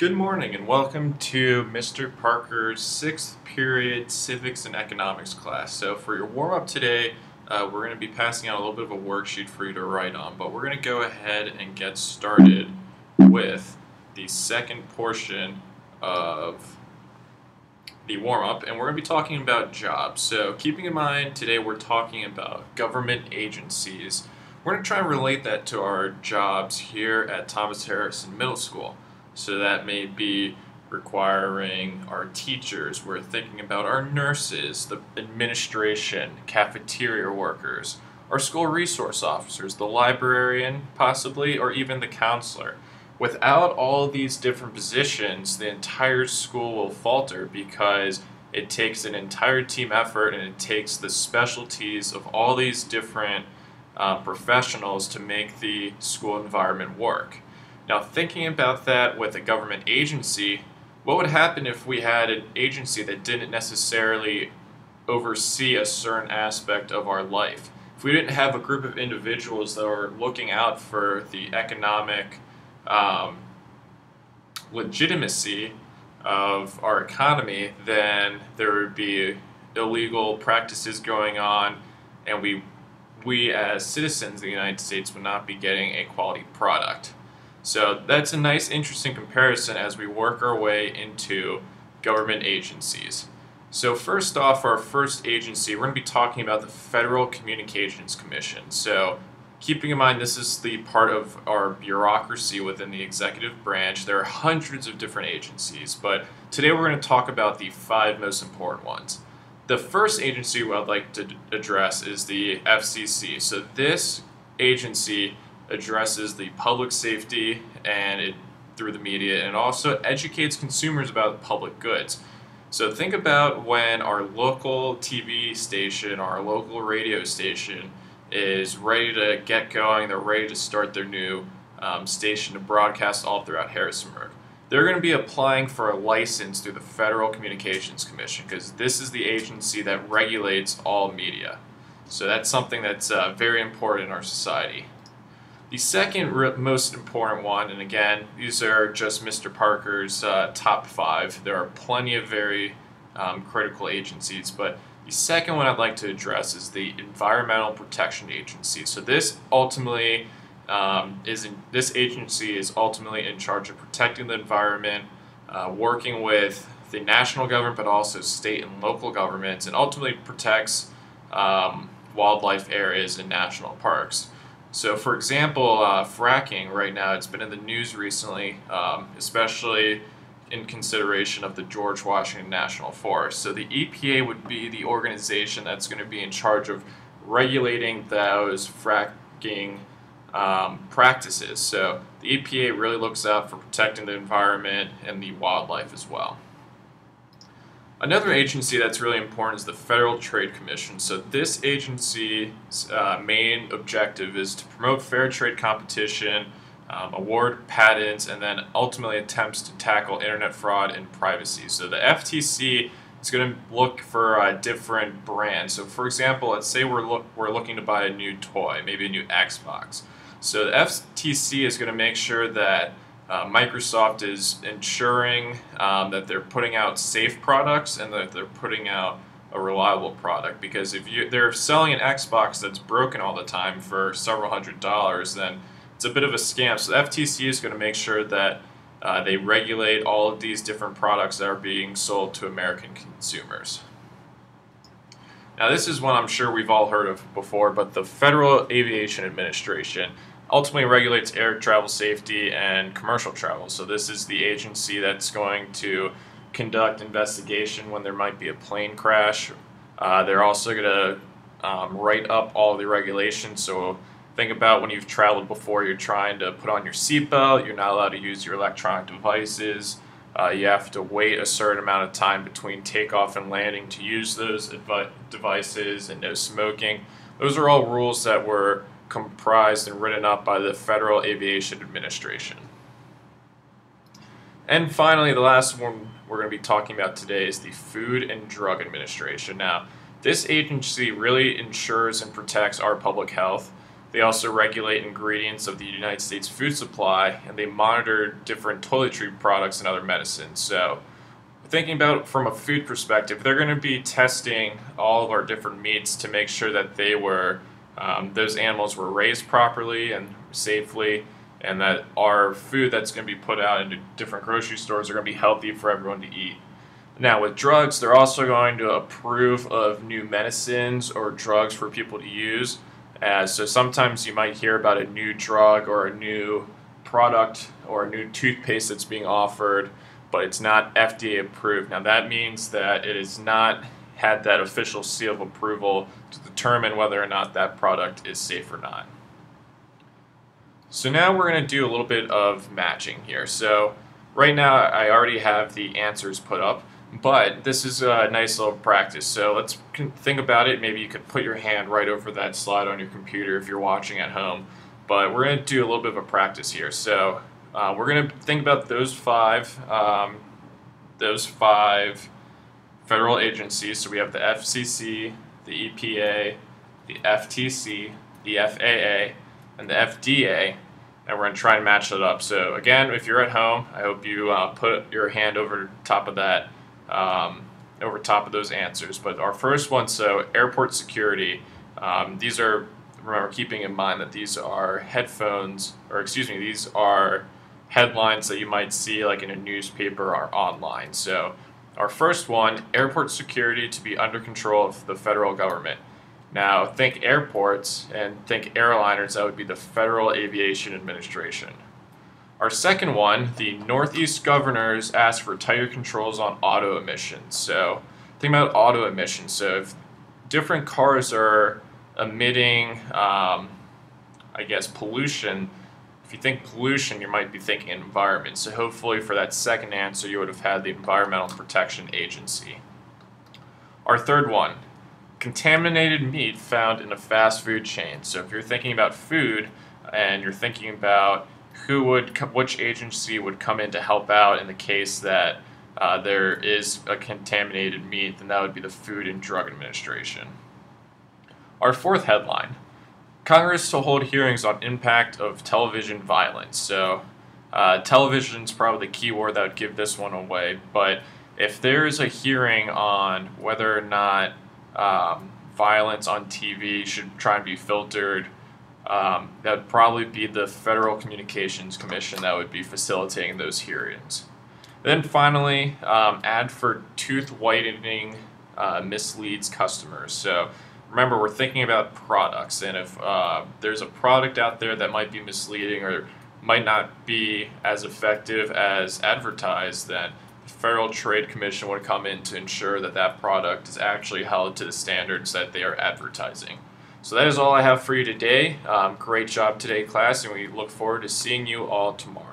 Good morning and welcome to Mr. Parker's 6th period civics and economics class. So for your warm-up today, we're going to be passing out a little bit of a worksheet for you to write on, but we're going to go ahead and get started with the second portion of the warm-up, and we're going to be talking about jobs. So keeping in mind today we're talking about government agencies. We're going to try and relate that to our jobs here at Thomas Harrison Middle School. So that may be requiring our teachers. We're thinking about our nurses, the administration, cafeteria workers, our school resource officers, the librarian possibly, or even the counselor. Without all these different positions, the entire school will falter because it takes an entire team effort and it takes the specialties of all these different professionals to make the school environment work. Now, thinking about that with a government agency, what would happen if we had an agency that didn't necessarily oversee a certain aspect of our life? If we didn't have a group of individuals that were looking out for the economic legitimacy of our economy, then there would be illegal practices going on, and we as citizens of the United States would not be getting a quality product. So that's a nice, interesting comparison as we work our way into government agencies. So first off, our first agency, we're going to be talking about the Federal Communications Commission. So keeping in mind this is the part of our bureaucracy within the executive branch. There are hundreds of different agencies, but today we're going to talk about the 5 most important ones. The first agency I'd like to address is the FCC. So this agency addresses the public safety and through the media, and also educates consumers about public goods. So think about when our local TV station or our local radio station is ready to get going, they're ready to start their new station to broadcast all throughout Harrisonburg. They're going to be applying for a license through the Federal Communications Commission because this is the agency that regulates all media. So that's something that's very important in our society. The second most important one, and again, these are just Mr. Parker's top 5. There are plenty of very critical agencies, but the second one I'd like to address is the Environmental Protection Agency. So this ultimately this agency is ultimately in charge of protecting the environment, working with the national government, but also state and local governments, and ultimately protects wildlife areas and national parks. So for example, fracking right now, it's been in the news recently, especially in consideration of the George Washington National Forest. So the EPA would be the organization that's going to be in charge of regulating those fracking practices. So the EPA really looks out for protecting the environment and the wildlife as well. Another agency that's really important is the Federal Trade Commission. So this agency's main objective is to promote fair trade competition, award patents, and then ultimately attempts to tackle internet fraud and privacy. So the FTC is going to look for different brands. So for example, let's say we're looking to buy a new toy, maybe a new Xbox. So the FTC is going to make sure that Microsoft is ensuring that they're putting out safe products and that they're putting out a reliable product. Because if they're selling an Xbox that's broken all the time for several $100s, then it's a bit of a scam. So the FTC is going to make sure that they regulate all of these different products that are being sold to American consumers. Now this is one I'm sure we've all heard of before, but the Federal Aviation Administration ultimately regulates air travel safety and commercial travel. So this is the agency that's going to conduct investigation when there might be a plane crash. They're also going to write up all the regulations. So think about when you've traveled before, you're trying to put on your seatbelt, you're not allowed to use your electronic devices. You have to wait a certain amount of time between takeoff and landing to use those devices, and no smoking. Those are all rules that were comprised and written up by the Federal Aviation Administration. And finally, the last one we're going to be talking about today is the Food and Drug Administration. Now, this agency really ensures and protects our public health. They also regulate ingredients of the United States food supply, and they monitor different toiletry products and other medicines. So, thinking about it from a food perspective, they're going to be testing all of our different meats to make sure that those animals were raised properly and safely, and that our food that's going to be put out into different grocery stores are going to be healthy for everyone to eat. Now, with drugs, they're also going to approve of new medicines or drugs for people to use. So sometimes you might hear about a new drug or a new product or a new toothpaste that's being offered, but it's not FDA approved. Now, that means that it has not had that official seal of approval to determine whether or not that product is safe or not. So now we're going to do a little bit of matching here. So right now I already have the answers put up, but this is a nice little practice. So let's think about it. Maybe you could put your hand right over that slide on your computer if you're watching at home. But we're going to do a little bit of a practice here. So we're going to think about those five federal agencies. So we have the FCC, the EPA, the FTC, the FAA, and the FDA, and we're going to try and match that up. So again, if you're at home, I hope you put your hand over top of that, over top of those answers. But our first one, so airport security, these are, remember, keeping in mind that these are these are headlines that you might see like in a newspaper or online. So our first one, airport security to be under control of the federal government. Now, think airports and think airliners, that would be the Federal Aviation Administration. Our second one, the Northeast governors ask for tighter controls on auto emissions. So, think about auto emissions. So, if different cars are emitting, pollution, if you think pollution, you might be thinking environment. So, hopefully, for that second answer, you would have had the Environmental Protection Agency. Our third one, contaminated meat found in a fast food chain. So if you're thinking about food and you're thinking about which agency would come in to help out in the case that there is a contaminated meat, then that would be the Food and Drug Administration. Our fourth headline, Congress to hold hearings on impact of television violence. So television is probably the key word that would give this one away, but if there is a hearing on whether or not violence on TV should try and be filtered, that would probably be the Federal Communications Commission that would be facilitating those hearings. Then finally, ad for tooth whitening misleads customers. So remember, we're thinking about products, and if there's a product out there that might be misleading or might not be as effective as advertised, then the Federal Trade Commission would come in to ensure that that product is actually held to the standards that they are advertising. So that is all I have for you today. Great job today, class, and we look forward to seeing you all tomorrow.